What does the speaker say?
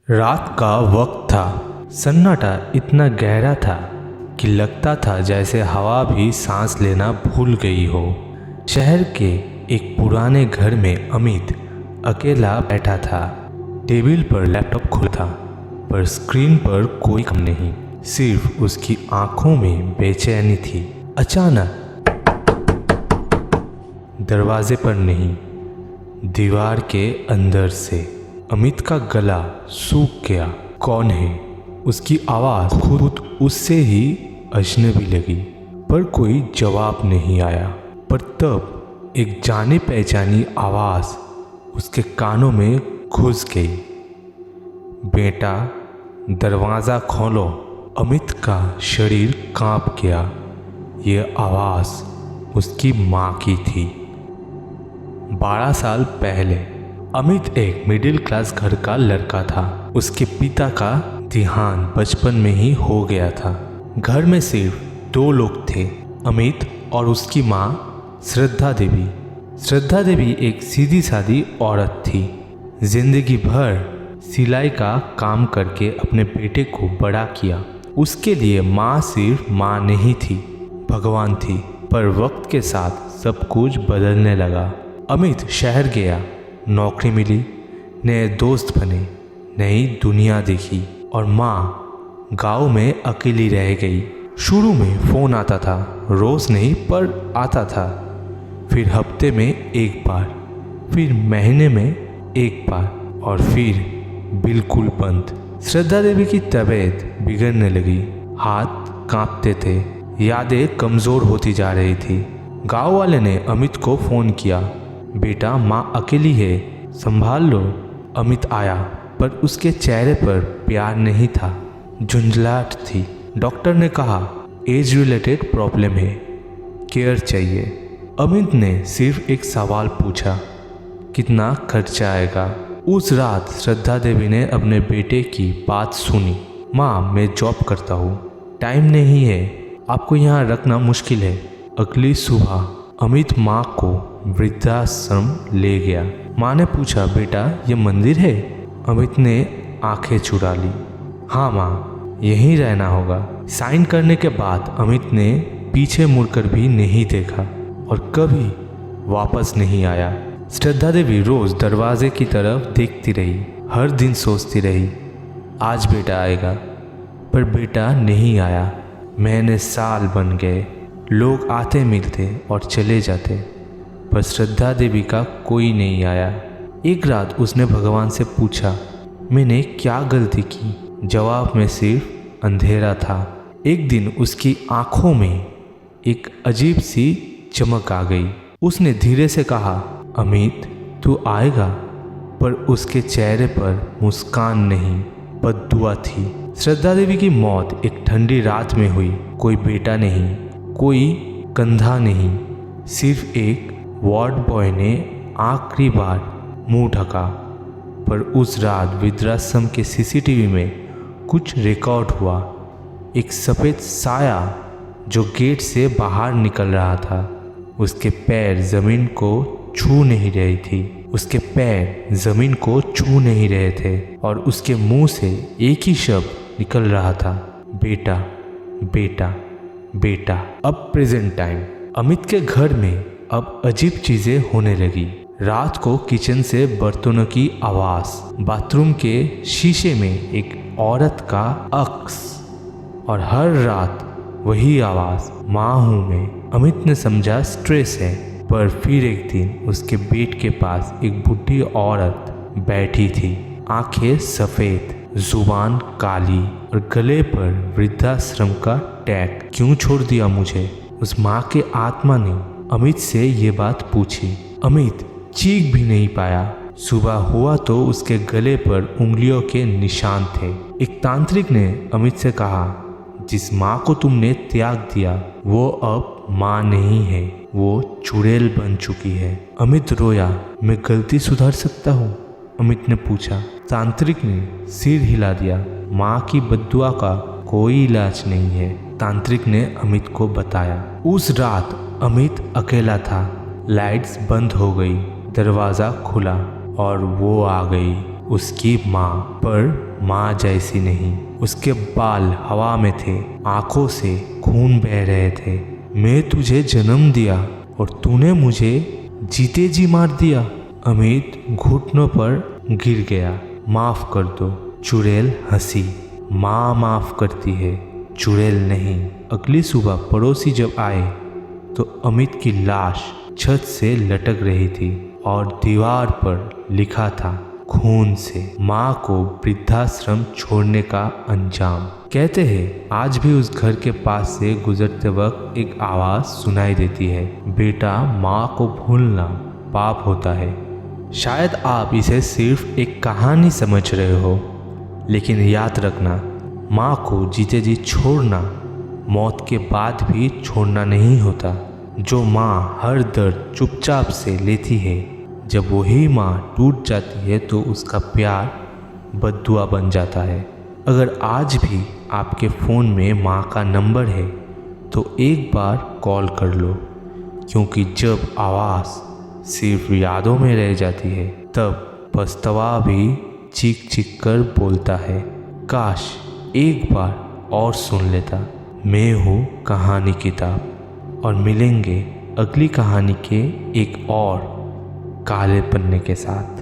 रात का वक्त था। सन्नाटा इतना गहरा था कि लगता था जैसे हवा भी सांस लेना भूल गई हो। शहर के एक पुराने घर में अमित अकेला बैठा था। टेबल पर लैपटॉप खुला था, पर स्क्रीन पर कोई काम नहीं, सिर्फ उसकी आंखों में बेचैनी थी। अचानक दरवाजे पर नहीं, दीवार के अंदर से अमित का गला सूख गया। कौन है? उसकी आवाज़ खुद उससे ही अजनबी लगी, पर कोई जवाब नहीं आया। पर तब एक जाने पहचानी आवाज़ उसके कानों में घुस गई। बेटा, दरवाज़ा खोलो। अमित का शरीर कांप गया। ये आवाज़ उसकी माँ की थी। 12 साल पहले अमित एक मिडिल क्लास घर का लड़का था। उसके पिता का देहांत बचपन में ही हो गया था। घर में सिर्फ 2 लोग थे, अमित और उसकी माँ श्रद्धा देवी। श्रद्धा देवी एक सीधी सादी औरत थी। जिंदगी भर सिलाई का काम करके अपने बेटे को बड़ा किया। उसके लिए माँ सिर्फ माँ नहीं थी, भगवान थी। पर वक्त के साथ सब कुछ बदलने लगा। अमित शहर गया, नौकरी मिली, नए दोस्त बने, नई दुनिया देखी, और माँ गांव में अकेली रह गई। शुरू में फ़ोन आता था, रोज़ नहीं पर आता था। फिर हफ्ते में एक बार, फिर महीने में एक बार, और फिर बिल्कुल बंद। श्रद्धा देवी की तबीयत बिगड़ने लगी, हाथ कांपते थे, यादें कमज़ोर होती जा रही थी। गांव वाले ने अमित को फ़ोन किया, बेटा माँ अकेली है, संभाल लो। अमित आया, पर उसके चेहरे पर प्यार नहीं था, झुंझलाहट थी। डॉक्टर ने कहा एज रिलेटेड प्रॉब्लम है, केयर चाहिए। अमित ने सिर्फ एक सवाल पूछा, कितना खर्चा आएगा? उस रात श्रद्धा देवी ने अपने बेटे की बात सुनी। माँ, मैं जॉब करता हूँ, टाइम नहीं है, आपको यहाँ रखना मुश्किल है। अगली सुबह अमित माँ को वृद्धाश्रम ले गया। माँ ने पूछा, बेटा ये मंदिर है? अमित ने आंखें चुरा ली। हाँ माँ, यहीं रहना होगा। साइन करने के बाद अमित ने पीछे मुड़कर भी नहीं देखा और कभी वापस नहीं आया। श्रद्धा देवी रोज दरवाजे की तरफ देखती रही। हर दिन सोचती रही, आज बेटा आएगा, पर बेटा नहीं आया। महीने साल बन गए, लोग आते मिलते और चले जाते, पर श्रद्धा देवी का कोई नहीं आया। एक रात उसने भगवान से पूछा, मैंने क्या गलती की? जवाब में सिर्फ अंधेरा था। एक दिन उसकी आंखों में एक अजीब सी चमक आ गई। उसने धीरे से कहा, अमित तू आएगा? पर उसके चेहरे पर मुस्कान नहीं, बद्दुआ थी। श्रद्धा देवी की मौत एक ठंडी रात में हुई। कोई बेटा नहीं, कोई कंधा नहीं, सिर्फ एक वार्ड बॉय ने आखिरी बार मुंह ढका। पर उस रात वृद्धाश्रम के सीसीटीवी में कुछ रिकॉर्ड हुआ। एक सफ़ेद साया जो गेट से बाहर निकल रहा था। उसके पैर ज़मीन को छू नहीं रही थी। उसके पैर ज़मीन को छू नहीं रहे थे और उसके मुंह से एक ही शब्द निकल रहा था, बेटा बेटा बेटा। अब प्रेजेंट टाइम। अमित के घर में अब अजीब चीज़ें होने लगी। रात को किचन से बर्तनों की आवाज़, बाथरूम के शीशे में एक औरत का अक्स, और हर रात वही आवाज़, माँ हूँ मैं। अमित ने समझा स्ट्रेस है, पर फिर एक दिन उसके बेड के पास एक बुढ़ी औरत बैठी थी। आंखें सफ़ेद, जुबान काली और गले पर वृद्धाश्रम का टैग। क्यों छोड़ दिया मुझे? उस माँ के आत्मा ने अमित से ये बात पूछी। अमित चीख भी नहीं पाया। सुबह हुआ तो उसके गले पर उंगलियों के निशान थे। एक तांत्रिक ने अमित से कहा, जिस माँ को तुमने त्याग दिया वो अब माँ नहीं है, वो चुड़ैल बन चुकी है। अमित रोया। मैं गलती सुधार सकता हूँ? अमित ने पूछा। तांत्रिक ने सिर हिला दिया। माँ की बद्दुआ का कोई इलाज नहीं है, तांत्रिक ने अमित को बताया। उस रात अमित अकेला था। लाइट्स बंद हो गई, दरवाज़ा खुला और वो आ गई, उसकी माँ। पर माँ जैसी नहीं। उसके बाल हवा में थे, आंखों से खून बह रहे थे। मैं तुझे जन्म दिया और तूने मुझे जीते जी मार दिया। अमित घुटनों पर गिर गया। माफ कर दो। चुड़ैल हंसी। माँ माफ करती है, चुड़ैल नहीं। अगली सुबह पड़ोसी जब आए तो अमित की लाश छत से लटक रही थी और दीवार पर लिखा था खून से माँ को वृद्धाश्रम छोड़ने का अंजाम। कहते हैं आज भी उस घर के पास से गुजरते वक्त एक आवाज़ सुनाई देती है, बेटा माँ को भूलना पाप होता है। शायद आप इसे सिर्फ एक कहानी समझ रहे हो, लेकिन याद रखना, माँ को जीते जी छोड़ना मौत के बाद भी छोड़ना नहीं होता। जो माँ हर दर्द चुपचाप से लेती है, जब वही माँ टूट जाती है तो उसका प्यार बद्दुआ बन जाता है। अगर आज भी आपके फ़ोन में माँ का नंबर है तो एक बार कॉल कर लो, क्योंकि जब आवाज़ सिर्फ यादों में रह जाती है तब पछतावा भी चीख चीख कर बोलता है, काश एक बार और सुन लेता। मैं हूँ कहानी किताब और मिलेंगे अगली कहानी के एक और काले पन्ने के साथ।